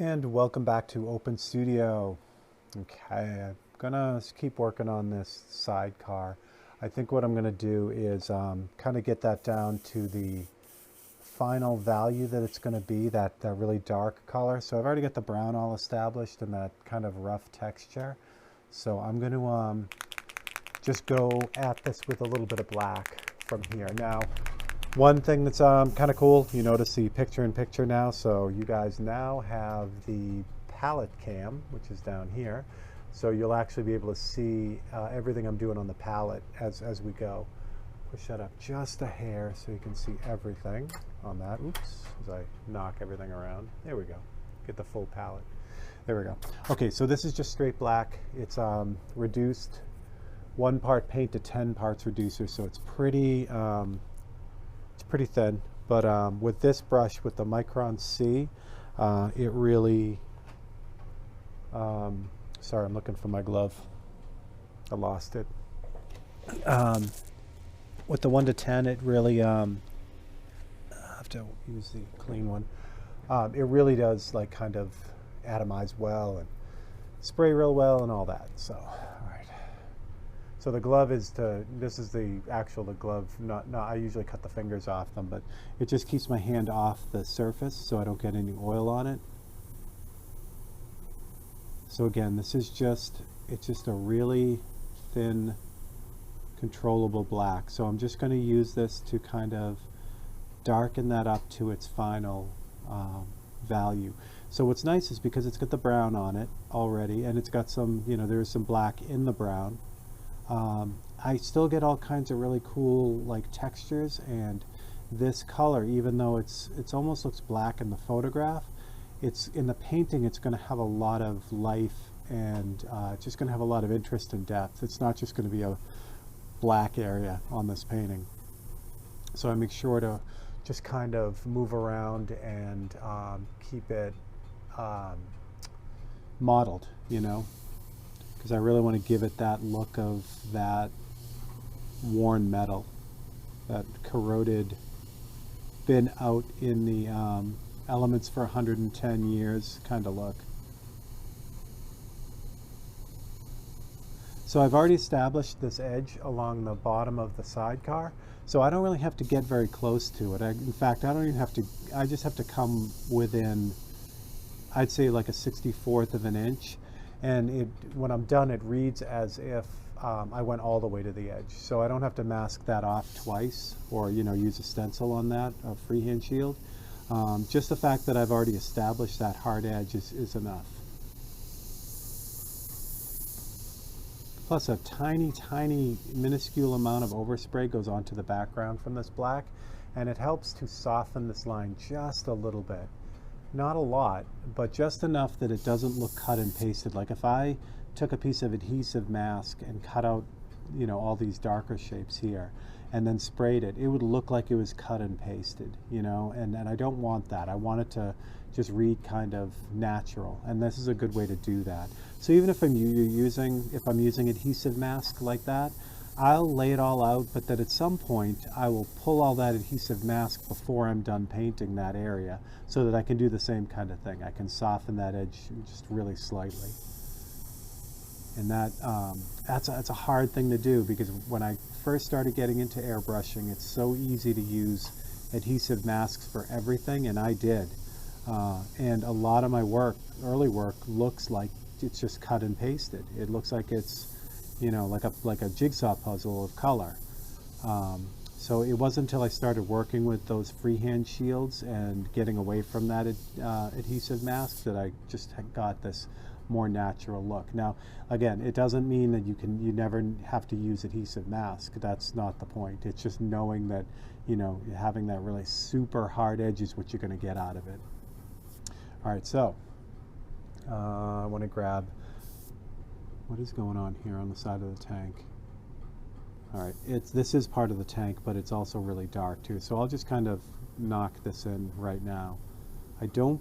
And welcome back to Open Studio. Okay, I'm gonna keep working on this sidecar. I think what I'm gonna do is kind of get that down to the final value that it's gonna be, that really dark color. So I've already got the brown all established and that kind of rough texture. So I'm gonna just go at this with a little bit of black from here. Now, one thing that's kind of cool, you notice the picture-in-picture now, so you guys now have the palette cam, which is down here, so you'll actually be able to see everything I'm doing on the palette as we go. Push that up just a hair so you can see everything on that. Oops, as I knock everything around. There we go. Get the full palette. There we go. Okay, so this is just straight black. It's reduced 1 part paint to 10 parts reducer, so it's pretty thin, but with this brush, with the Micron C, it really, sorry, I'm looking for my glove. I lost it. With the 1 to 10, it really, I have to use the clean one. It really does like kind of atomize well and spray real well and all that. So, all right. So the glove is this is the glove, not, I usually cut the fingers off them, but it just keeps my hand off the surface so I don't get any oil on it. So again, this is it's just a really thin, controllable black. So I'm just going to use this to kind of darken that up to its final value. So what's nice is because it's got the brown on it already, and it's got some, there's some black in the brown. I still get all kinds of really cool like textures, and this color, even though it's almost looks black in the photograph, it's in the painting it's going to have a lot of life and just going to have a lot of interest and depth. It's not just going to be a black area on this painting. So I make sure to just kind of move around and keep it modeled, because I really want to give it that look of that worn metal, that corroded, been out in the elements for 110 years kind of look. So I've already established this edge along the bottom of the sidecar, so I don't really have to get very close to it. In fact, I don't even have to, I just have to come within, I'd say like a 64th of an inch. And when I'm done, it reads as if I went all the way to the edge. So I don't have to mask that off twice or use a stencil on that, a freehand shield. Just the fact that I've already established that hard edge is enough. Plus a tiny minuscule amount of overspray goes onto the background from this black, and it helps to soften this line just a little bit. Not a lot, but just enough that it doesn't look cut and pasted. Like if I took a piece of adhesive mask and cut out, all these darker shapes here and then sprayed it, it would look like it was cut and pasted, and I don't want that. I want it to just read kind of natural, and this is a good way to do that. So even if I'm using adhesive mask like that, I'll lay it all out, but then at some point I will pull all that adhesive mask before I'm done painting that area so that I can do the same kind of thing. I can soften that edge just really slightly. And that's a hard thing to do, because when I first started getting into airbrushing, it's so easy to use adhesive masks for everything, and I did. And a lot of my early work looks like it's just cut and pasted. It looks like it's like a jigsaw puzzle of color. So it wasn't until I started working with those freehand shields and getting away from that adhesive mask that I just got this more natural look. Now, again, it doesn't mean that you never have to use adhesive mask. That's not the point. It's just knowing that, having that really super hard edge is what you're going to get out of it. All right, so I want to grab, what is going on here on the side of the tank? All right, this is part of the tank, but it's also really dark too. So I'll just kind of knock this in right now. I don't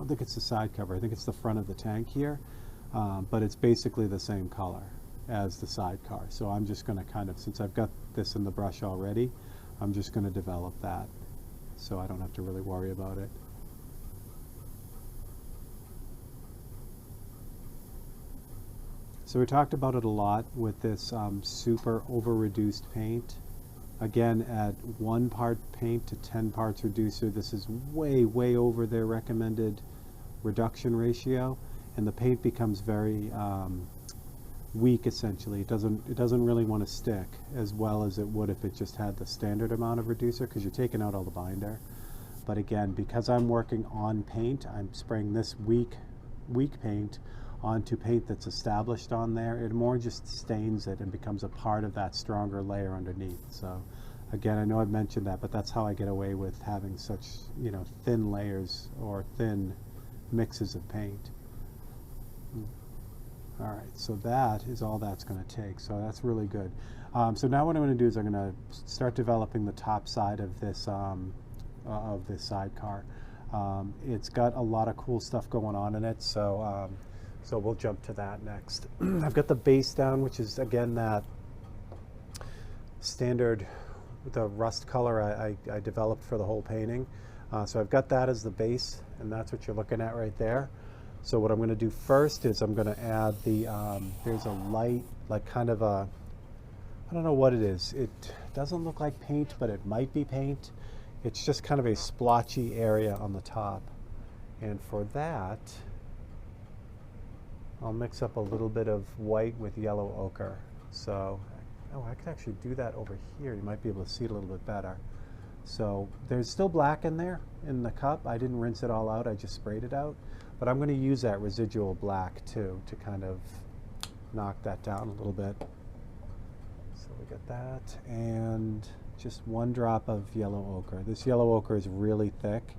think it's the side cover. I think it's the front of the tank here, but it's basically the same color as the sidecar. So I'm just going to kind of, since I've got this in the brush already, I'm just going to develop that so I don't have to really worry about it. So we talked about it a lot with this super over-reduced paint. Again, at 1 part paint to 10 parts reducer, this is way, way over their recommended reduction ratio, and the paint becomes very weak essentially. It doesn't really want to stick as well as it would if it just had the standard amount of reducer, because you're taking out all the binder. But again, because I'm working on paint, I'm spraying this weak paint onto paint that's established on there. It more just stains it and becomes a part of that stronger layer underneath. So again, I know I've mentioned that, but that's how I get away with having such, you know, thin layers or thin mixes of paint. All right, so that is all that's going to take. So that's really good. So now what I'm going to do is I'm going to start developing the top side of this sidecar. It's got a lot of cool stuff going on in it, so so we'll jump to that next. I've got the base down, which is again that standard, the rust color I developed for the whole painting. So I've got that as the base, and that's what you're looking at right there. So what I'm going to do first is I'm going to add the, there's a light, like kind of a, I don't know what it is. It doesn't look like paint, but it might be paint. It's just kind of a splotchy area on the top. And for that, I'll mix up a little bit of white with yellow ochre. So, oh, I could actually do that over here. You might be able to see it a little bit better. So there's still black in there in the cup. I didn't rinse it all out, I just sprayed it out. But I'm going to use that residual black too to kind of knock that down a little bit. So we got that, and just 1 drop of yellow ochre. This yellow ochre is really thick.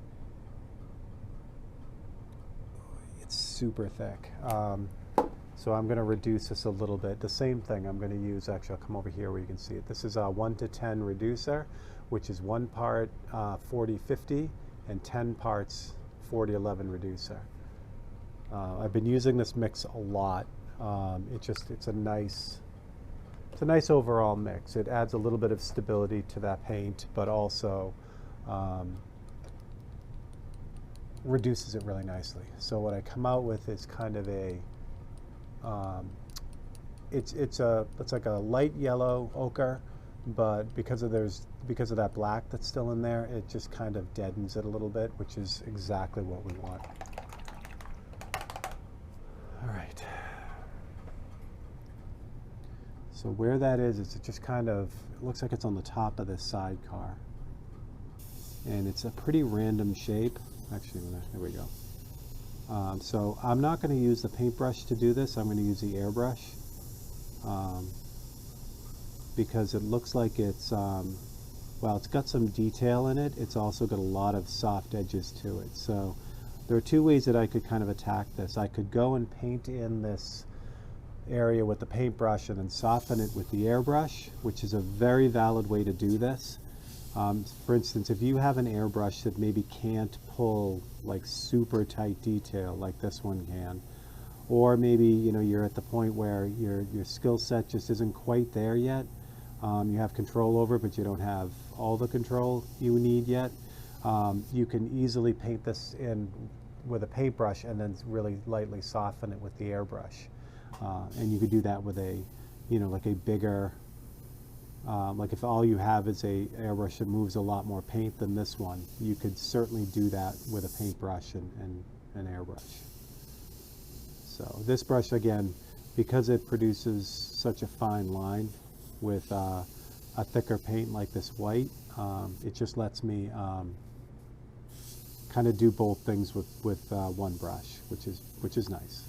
It's super thick. So I'm going to reduce this a little bit. The same thing I'm going to use, actually I'll come over here where you can see it. This is a 1 to 10 reducer, which is 1 part 40-50 and 10 parts 40-11 reducer. I've been using this mix a lot. It's a nice overall mix. It adds a little bit of stability to that paint, but also reduces it really nicely. So what I come out with is kind of a it's like a light yellow ochre, but because of that black that's still in there, it just kind of deadens it a little bit, which is exactly what we want. All right. So where that is it just kind of, it looks like it's on the top of this sidecar. And it's a pretty random shape. Actually, there we go. So I'm not going to use the paintbrush to do this. I'm going to use the airbrush. Because it looks like it's, well, it's got some detail in it. It's also got a lot of soft edges to it. So there are 2 ways that I could kind of attack this. I could go and paint in this area with the paintbrush and then soften it with the airbrush, which is a very valid way to do this. For instance, if you have an airbrush that maybe can't pull like super tight detail like this one can, or maybe, you know, you're at the point where your skill set just isn't quite there yet. You have control over it, but you don't have all the control you need yet. You can easily paint this in with a paintbrush and then really lightly soften it with the airbrush. And you could do that with a, you know, like a bigger, like if all you have is a airbrush that moves a lot more paint than this one, you could certainly do that with a paintbrush and an airbrush. So this brush, again, because it produces such a fine line with a thicker paint like this white, it just lets me kind of do both things with one brush, which is nice.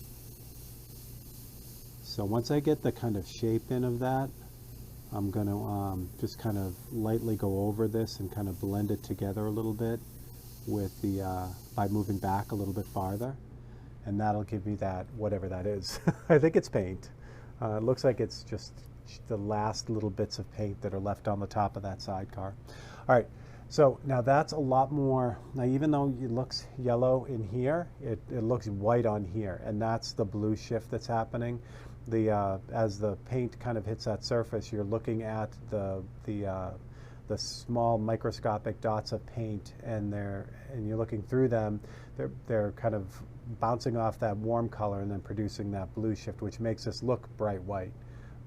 So once I get the kind of shape in of that, I'm going to just kind of lightly go over this and kind of blend it together a little bit with the by moving back a little bit farther, and that'll give me that, whatever that is. I think it's paint. It looks like it's just the last little bits of paint that are left on the top of that sidecar. All right, so now that's a lot more. Now even though it looks yellow in here, it looks white on here, and that's the blue shift that's happening. As the paint kind of hits that surface, you're looking at the small microscopic dots of paint, and you're looking through them. They're kind of bouncing off that warm color and then producing that blue shift, which makes this look bright white,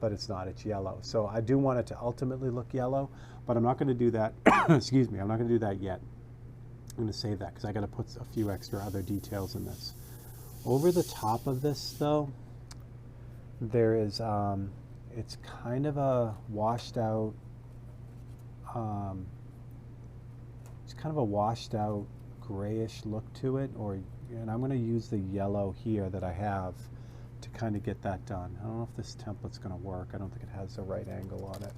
but it's not, it's yellow. So I do want it to ultimately look yellow, but I'm not going to do that, excuse me, I'm not going to do that yet. I'm going to save that because I got to put a few extra other details in this. Over the top of this though, there is, it's kind of a washed out, grayish look to it, and I'm going to use the yellow here that I have to kind of get that done. I don't know if this template's going to work. I don't think it has the right angle on it.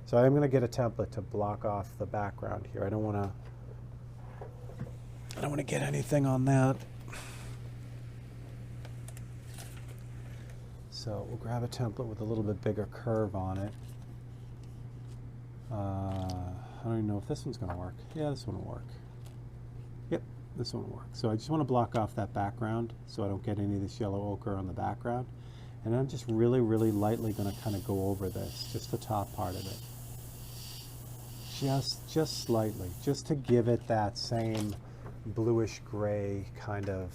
So I'm going to get a template to block off the background here. I don't want to get anything on that. So we'll grab a template with a little bit bigger curve on it. I don't even know if this one's going to work. Yeah, this one will work. Yep, this one will work. So I just want to block off that background so I don't get any of this yellow ochre on the background. And I'm just really, really lightly going to kind of go over this, just the top part of it. Just slightly, just to give it that same bluish gray kind of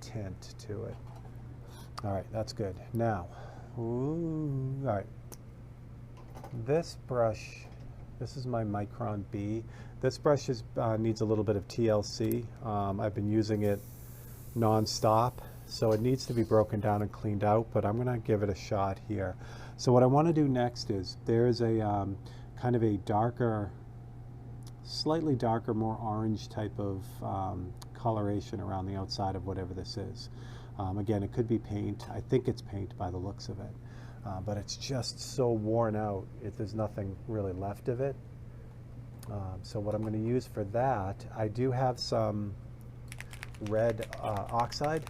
tint to it. All right, that's good. Now, all right, this brush, this is my Micron B. This brush needs a little bit of TLC. I've been using it non-stop, so it needs to be broken down and cleaned out, but I'm going to give it a shot here. So what I want to do next is there's a kind of a darker, slightly darker, more orange type of coloration around the outside of whatever this is. Again, it could be paint. I think it's paint by the looks of it. But it's just so worn out, there's nothing really left of it. So what I'm going to use for that, I do have some red oxide.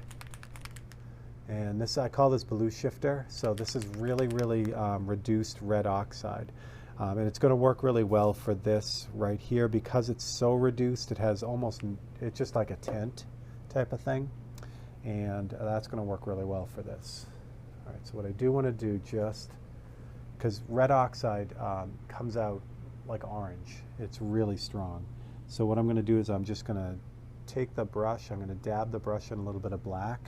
And this, I call this blue shifter. So this is really, really reduced red oxide. And it's going to work really well for this right here because it's so reduced. It has almost, it's just like a tint type of thing. And that's going to work really well for this. All right, so what I do want to do, just because red oxide comes out like orange, it's really strong. So what I'm going to do is I'm just going to take the brush, I'm going to dab the brush in a little bit of black,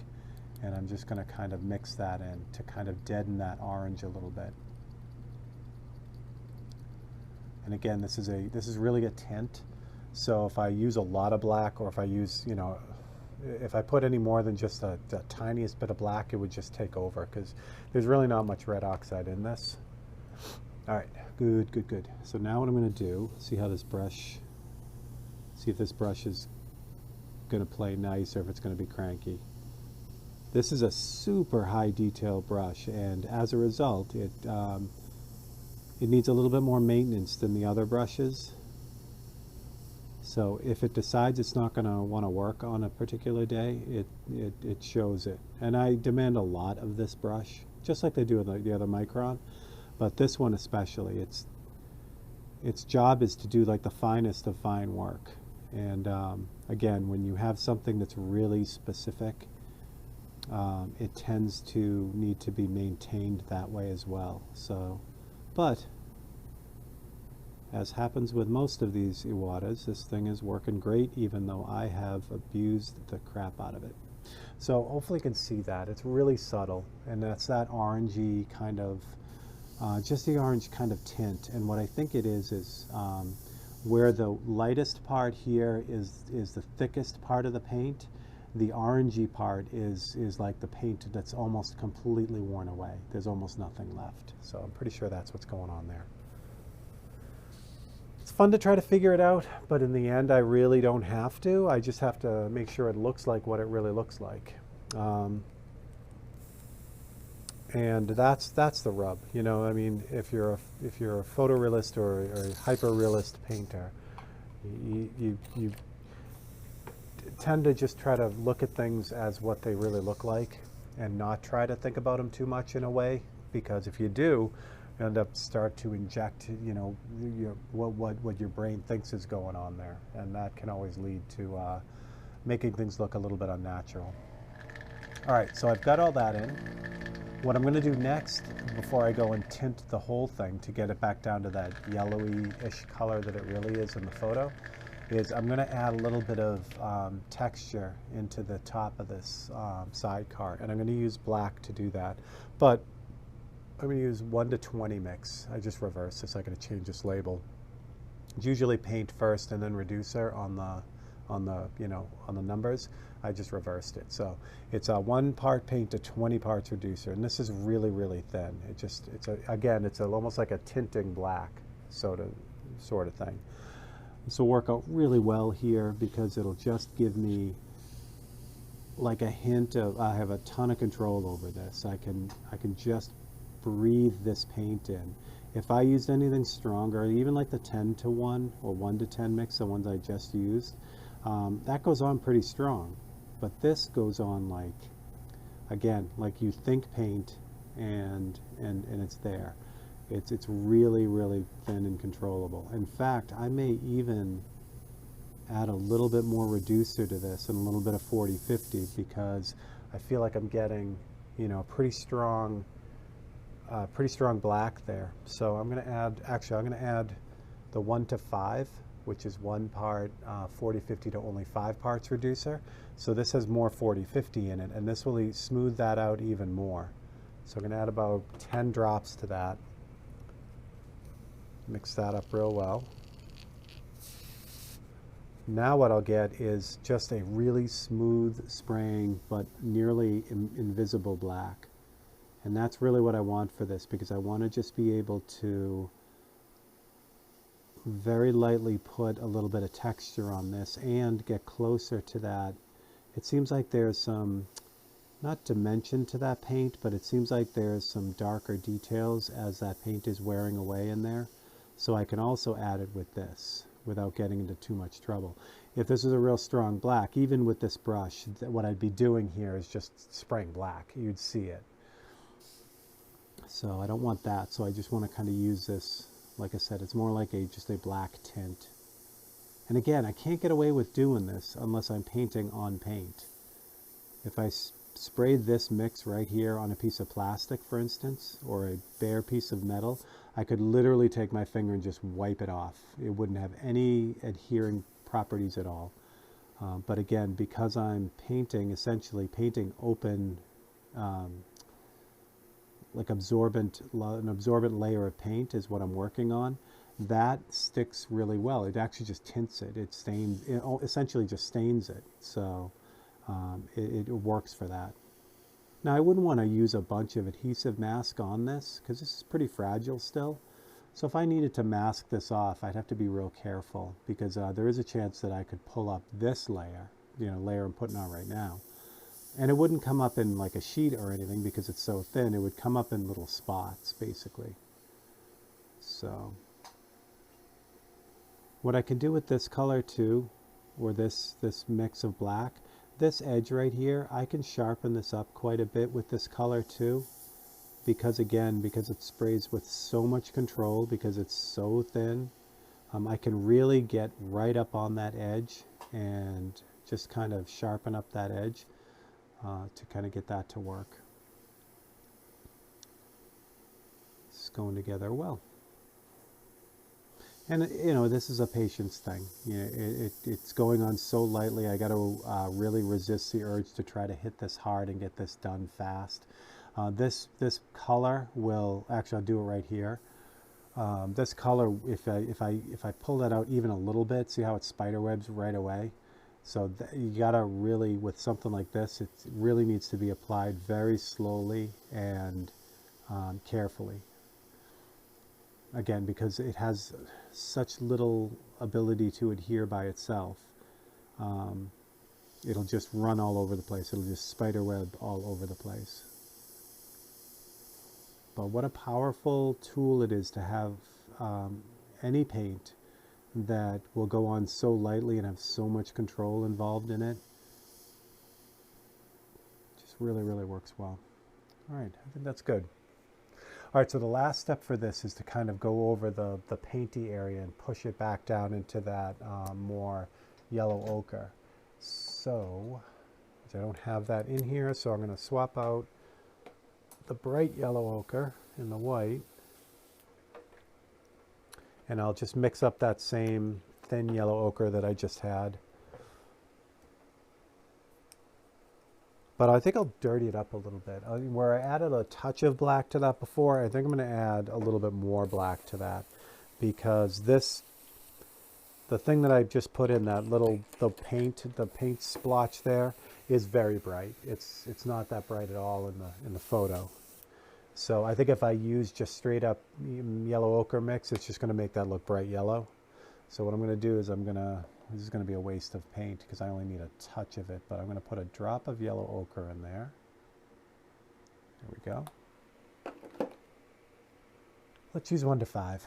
and I'm just going to kind of mix that in to kind of deaden that orange a little bit. And again, this is really a tint. So if I use a lot of black, or if I use, you know, if I put any more than just the tiniest bit of black, it would just take over because there's really not much red oxide in this. All right, good, good, good. So now what I'm going to do, see how this brush, see if this brush is going to play nice or if it's going to be cranky. This is a super high detail brush, and as a result, it needs a little bit more maintenance than the other brushes. So if it decides it's not going to want to work on a particular day, it shows it. And I demand a lot of this brush, just like they do with the other Micron, but this one especially. Its job is to do like the finest of fine work. And again, when you have something that's really specific, it tends to need to be maintained that way as well. So, but as happens with most of these Iwatas, this thing is working great, even though I have abused the crap out of it. So hopefully you can see that. It's really subtle, and that's that orangey kind of, just the orange kind of tint. And what I think it is where the lightest part here is the thickest part of the paint, the orangey part is like the paint that's almost completely worn away. There's almost nothing left. So I'm pretty sure that's what's going on there. It's fun to try to figure it out, but in the end, I really don't have to. I just have to make sure it looks like what it really looks like. And that's the rub. You know, I mean, if you're a photorealist or a hyper-realist painter, you tend to just try to look at things as what they really look like and not try to think about them too much in a way, because if you do, you end up start to inject, you know, what your brain thinks is going on there, and that can always lead to making things look a little bit unnatural. All right, so I've got all that in. What I'm going to do next, before I go and tint the whole thing to get it back down to that yellowy-ish color that it really is in the photo, is I'm going to add a little bit of texture into the top of this sidecar, and I'm going to use black to do that. But I'm going to use 1:20 mix. I just reversed this. I'm going to change this label. It's usually paint first and then reducer on the numbers. I just reversed it. So it's a 1 part paint to 20 parts reducer, and this is really, really thin. It's almost like a tinting black sort of thing. This will work out really well here because it'll just give me like a hint of, I have a ton of control over this. I can just breathe this paint in. If I used anything stronger, even like the 10:1 or 1:10 mix, the ones I just used, that goes on pretty strong. But this goes on like, again, like you think paint, and it's there. It's really, really thin and controllable. In fact, I may even add a little bit more reducer to this and a little bit of 40/50 because I feel like I'm getting, a pretty strong black there. So I'm going to add the 1:5, which is 1 part 40/50 to only 5 parts reducer. So this has more 40/50 in it, and this will smooth that out even more. So I'm going to add about 10 drops to that. Mix that up real well. Now what I'll get is just a really smooth spraying but nearly invisible black. And that's really what I want for this, because I want to just be able to very lightly put a little bit of texture on this and get closer to that. It seems like there's some, not dimension to that paint, but it seems like there's some darker details as that paint is wearing away in there. So I can also add it with this without getting into too much trouble. If this is a real strong black, even with this brush, what I'd be doing here is just spraying black. You'd see it. So I don't want that, so I just want to kind of use this, like I said, it's more like just a black tint. And again, I can't get away with doing this unless I'm painting on paint. If I sprayed this mix right here on a piece of plastic, for instance, or a bare piece of metal, I could literally take my finger and just wipe it off. It wouldn't have any adhering properties at all. But again, because I'm painting, essentially painting open, like an absorbent layer of paint is what I'm working on, that sticks really well. It actually just tints it. It stains, it essentially just stains it. So it works for that. Now I wouldn't want to use a bunch of adhesive mask on this because this is pretty fragile still. So if I needed to mask this off, I'd have to be real careful because there is a chance that I could pull up this layer, layer I'm putting on right now. And it wouldn't come up in like a sheet or anything because it's so thin. It would come up in little spots, basically. So what I can do with this color too, or this mix of black, this edge right here, I can sharpen this up quite a bit with this color too. Because again, because it sprays with so much control, because it's so thin, I can really get right up on that edge and just kind of sharpen up that edge. To kind of get that to work. It's going together well. And this is a patience thing. It's going on so lightly. I got to really resist the urge to try to hit this hard and get this done fast. This color will actually, I'll do it right here. This color, if I pull that out even a little bit, see how it spiderwebs right away. So you gotta really, with something like this, it really needs to be applied very slowly and carefully. Again, because it has such little ability to adhere by itself. It'll just run all over the place. It'll just spiderweb all over the place. But what a powerful tool it is to have any paint that will go on so lightly and have so much control involved in it. Just really, really works well. All right, I think that's good. All right, so the last step for this is to kind of go over the painty area and push it back down into that more yellow ochre. So I don't have that in here, so I'm going to swap out the bright yellow ochre and the white. And I'll just mix up that same thin yellow ochre that I just had. But I think I'll dirty it up a little bit. Where I added a touch of black to that before, I think I'm going to add a little bit more black to that, because the thing that I just put in, that little, the paint splotch there, is very bright. It's not that bright at all in the photo. So I think if I use just straight up yellow ochre mix, it's just going to make that look bright yellow. So what I'm going to do is this is going to be a waste of paint because I only need a touch of it, but I'm going to put a drop of yellow ochre in there. There we go. Let's use 1 to 5.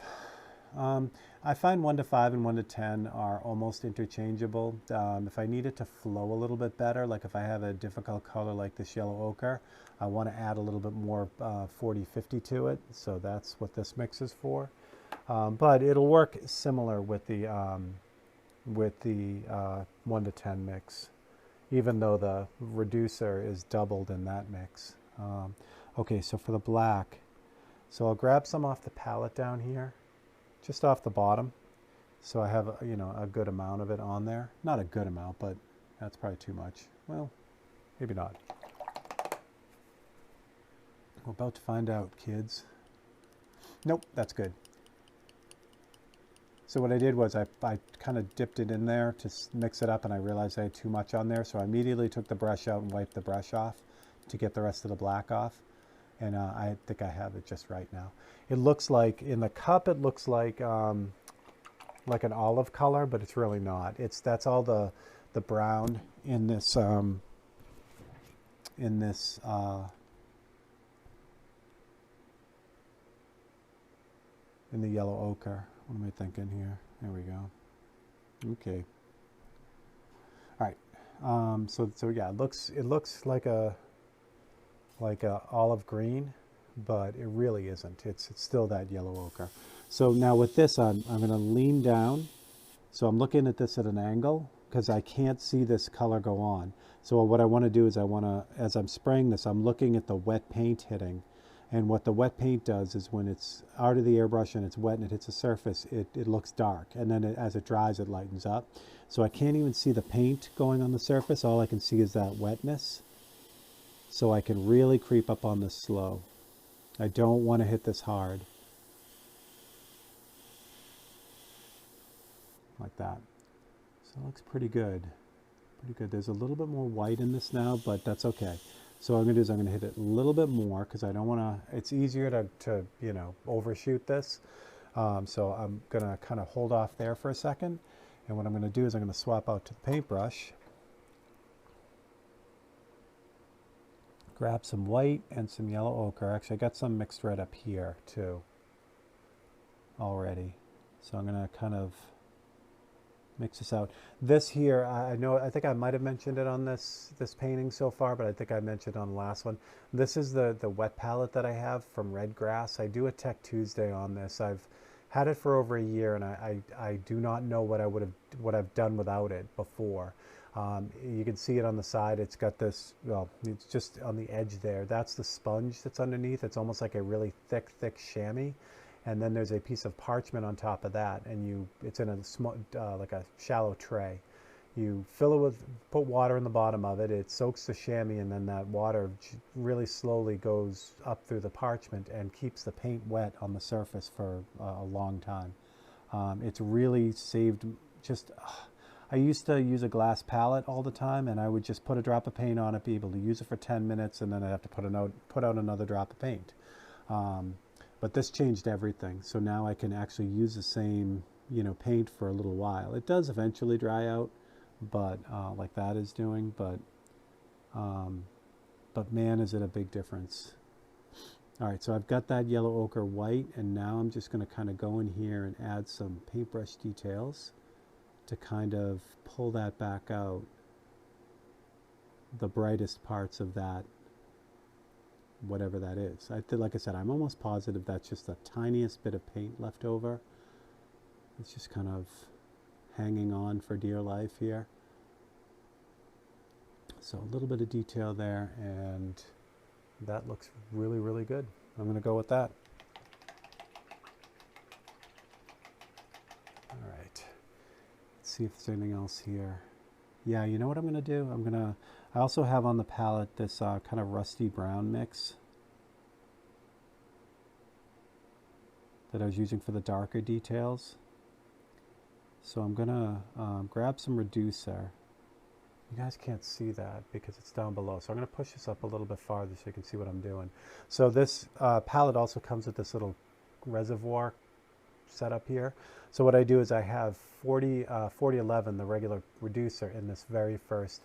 I find 1 to 5 and 1 to 10 are almost interchangeable. If I need it to flow a little bit better, like if I have a difficult color like this yellow ochre, I want to add a little bit more 40-50 to it. So that's what this mix is for. But it'll work similar with the 1 to 10 mix, even though the reducer is doubled in that mix. Okay, so for the black, so I'll grab some off the palette down here, just off the bottom, so I have a good amount of it on there. Not a good amount, but that's probably too much. Well, maybe not. We're about to find out, kids. Nope, that's good. So what I did was I kind of dipped it in there to mix it up, and I realized I had too much on there, so I immediately took the brush out and wiped the brush off to get the rest of the black off. And I think I have it just right now. It looks like, in the cup, it looks like an olive color, but it's really not. That's all the brown in this in the yellow ochre. What am I thinking here? There we go. Okay. All right. So yeah, it looks like a olive green, but it really isn't. It's still that yellow ochre. So now with this, I'm going to lean down. So I'm looking at this at an angle because I can't see this color go on. So what I want to do is as I'm spraying this, I'm looking at the wet paint hitting. And what the wet paint does is when it's out of the airbrush and it's wet and it hits the surface, it looks dark. And then as it dries, it lightens up. So I can't even see the paint going on the surface. All I can see is that wetness. So I can really creep up on this slow. I don't want to hit this hard. Like that. So it looks pretty good. Pretty good. There's a little bit more white in this now, but that's okay. So what I'm going to do is I'm going to hit it a little bit more because I don't want to, it's easier to overshoot this. So I'm going to kind of hold off there for a second. And what I'm going to do is I'm going to swap out to the paintbrush. Grab some white and some yellow ochre. Actually, I got some mixed red up here too already. So I'm going to kind of mix this out. This here, I think I might have mentioned it on this painting so far, but I think I mentioned on the last one. This is the wet palette that I have from Red Grass. I do a Tech Tuesday on this. I've had it for over a year, and I do not know what I've done without it before. You can see it on the side. It's got this, well, it's just on the edge there. That's the sponge that's underneath. It's almost like a really thick chamois. And then there's a piece of parchment on top of that, and it's in a small, like a shallow tray. You fill it with, put water in the bottom of it. It soaks the chamois, and then that water really slowly goes up through the parchment and keeps the paint wet on the surface for a long time. It's really saved just. I used to use a glass palette all the time, and I would just put a drop of paint on it, be able to use it for 10 minutes, and then I'd have to put out another drop of paint. But this changed everything. So now I can actually use the same, paint for a little while. It does eventually dry out, but like that is doing. But man, is it a big difference. All right, so I've got that yellow ochre white, and now I'm just going to kind of go in here and add some paintbrush details to kind of pull that back out, the brightest parts of that, whatever that is. Like I said, I'm almost positive that's just the tiniest bit of paint left over. It's just kind of hanging on for dear life here. So a little bit of detail there, and that looks really, really good. I'm going to go with that. All right. see if there's anything else here. Yeah, you know what I'm going to do? I also have on the palette this kind of rusty brown mix that I was using for the darker details. So I'm going to grab some reducer. You guys can't see that because it's down below. So I'm going to push this up a little bit farther so you can see what I'm doing. So this palette also comes with this little reservoir setup here. So what I do is I have 4011, the regular reducer, in this very first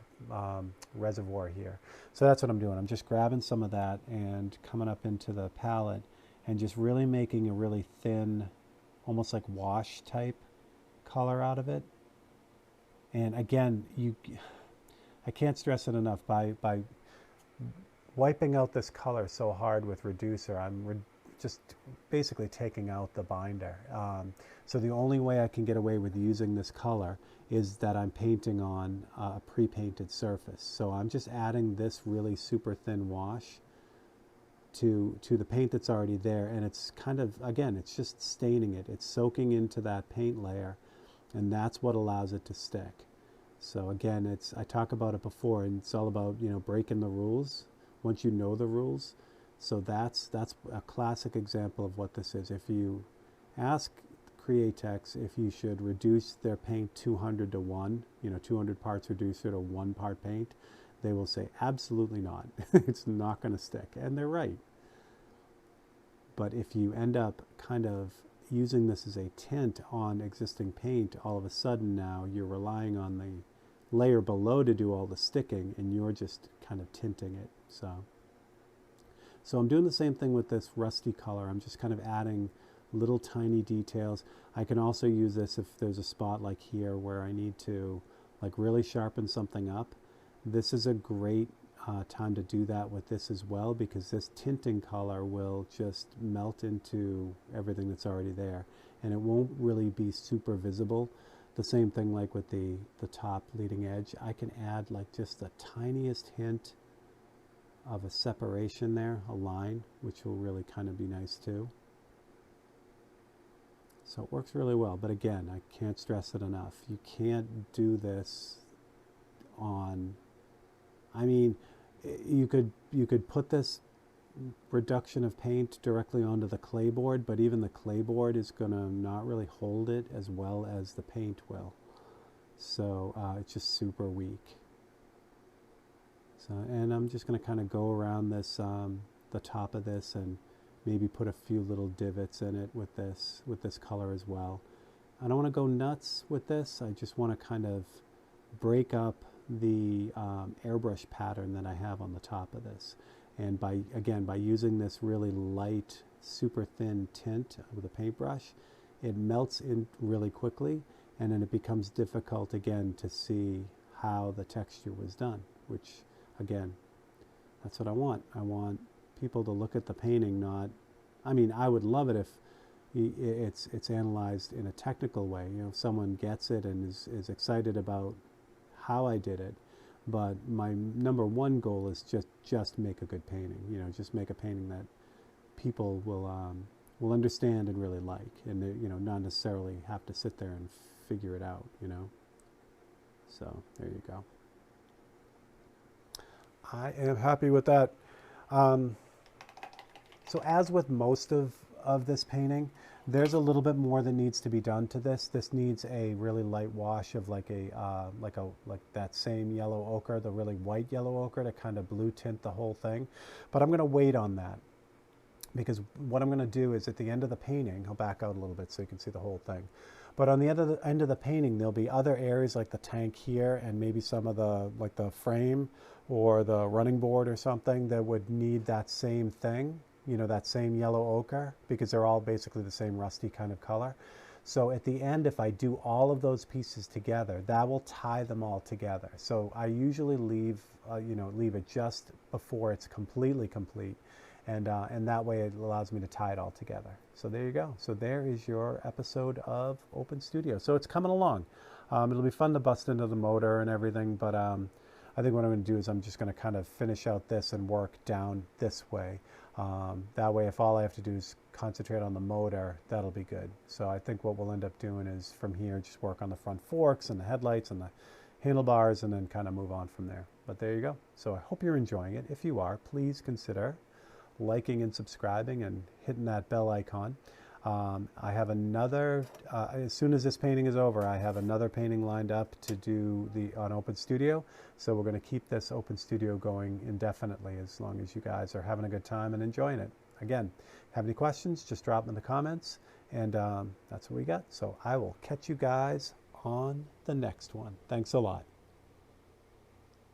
reservoir here. So that's what I'm doing. I'm just grabbing some of that and coming up into the palette and just really making a really thin, almost like wash type color out of it. And again, I can't stress it enough, by wiping out this color so hard with reducer, I'm just basically taking out the binder. So the only way I can get away with using this color is that I'm painting on a pre-painted surface. So I'm just adding this really super thin wash to the paint that's already there, and it's kind of, again, it's just staining it. It's soaking into that paint layer, and that's what allows it to stick. So again, I talk about it before, and it's all about, you know, breaking the rules once you know the rules. So that's a classic example of what this is. If you ask Createx if you should reduce their paint 200 to 1, you know, 200 parts reducer to 1 part paint, they will say absolutely not. It's not going to stick, and they're right. But if you end up kind of using this as a tint on existing paint, all of a sudden now you're relying on the layer below to do all the sticking, and you're just kind of tinting it. So I'm doing the same thing with this rusty color. I'm just kind of adding little tiny details. I can also use this if there's a spot like here where I need to like really sharpen something up. This is a great time to do that with this as well, because this tinting color will just melt into everything that's already there, and it won't really be super visible. The same thing like with the top leading edge. I can add like just the tiniest hint of a separation there, a line, which will really kind of be nice too. So it works really well, but again, I can't stress it enough. You can't do this on, I mean, you could put this reduction of paint directly onto the clayboard, but even the clayboard is going to not really hold it as well as the paint will. So it's just super weak. So, and I'm just going to kind of go around this, the top of this, and maybe put a few little divots in it with this color as well. I don't want to go nuts with this. I just want to kind of break up the airbrush pattern that I have on the top of this. And by using this really light, super thin tint with a paintbrush, it melts in really quickly, and then it becomes difficult again to see how the texture was done, which again, that's what I want. I want people to look at the painting, not, I mean, I would love it if it's analyzed in a technical way. You know, if someone gets it and is excited about how I did it. But my number one goal is just make a good painting. You know, just make a painting that people will understand and really like, and they, you know, not necessarily have to sit there and figure it out. You know. So there you go. I am happy with that. So as with most of this painting, there's a little bit more that needs to be done to this. This needs a really light wash of like that same yellow ochre, the really white yellow ochre, to kind of blue tint the whole thing. But I'm going to wait on that, because what I'm going to do is at the end of the painting, I'll back out a little bit so you can see the whole thing. But on the end of the painting, there'll be other areas like the tank here, and maybe some of the, like the frame or the running board or something, that would need that same thing. You know, that same yellow ochre, because they're all basically the same rusty kind of color. So at the end, if I do all of those pieces together, that will tie them all together. So I usually leave it just before it's completely complete, and that way it allows me to tie it all together. So there you go. So there is your episode of Open Studio. So it's coming along. It'll be fun to bust into the motor and everything, but I think what I'm going to do is I'm just going to kind of finish out this and work down this way. That way, if all I have to do is concentrate on the motor, that'll be good. So I think what we'll end up doing is from here, just work on the front forks and the headlights and the handlebars, and then kind of move on from there. But there you go. So I hope you're enjoying it. If you are, please consider liking and subscribing and hitting that bell icon. I have another, as soon as this painting is over, I have another painting lined up to do on Open Studio. So we're going to keep this Open Studio going indefinitely as long as you guys are having a good time and enjoying it. Again, have any questions, just drop them in the comments. And that's what we got. So I will catch you guys on the next one. Thanks a lot.